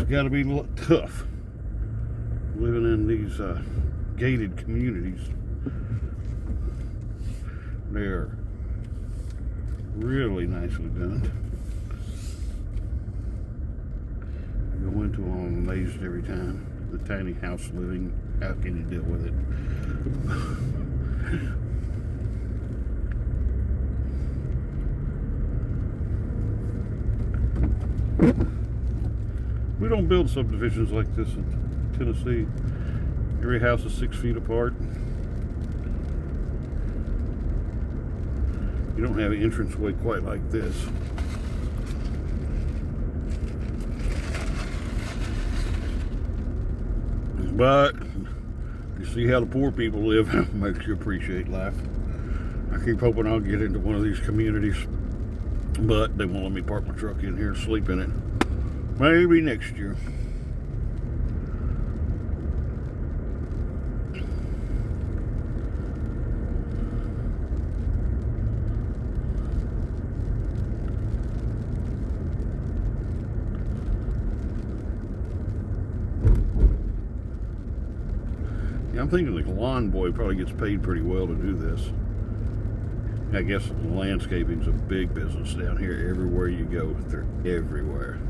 It's got to be tough living in these gated communities. They're really nicely done. I go into them, I'm amazed every time. The tiny house living, how can you deal with it? We don't build subdivisions like this in Tennessee. Every house is 6 feet apart. You don't have an entranceway quite like this. But you see how the poor people live, makes you appreciate life. I keep hoping I'll get into one of these communities, but they won't let me park my truck in here and sleep in it. Maybe next year. Yeah, I'm thinking the lawn boy probably gets paid pretty well to do this. I guess landscaping's a big business down here. Everywhere you go, they're everywhere.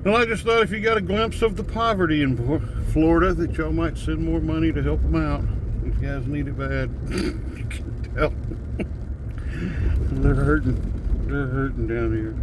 Well, I just thought if you got a glimpse of the poverty in Florida, that y'all might send more money to help them out. These guys need it bad. You can tell. They're hurting. They're hurting down here.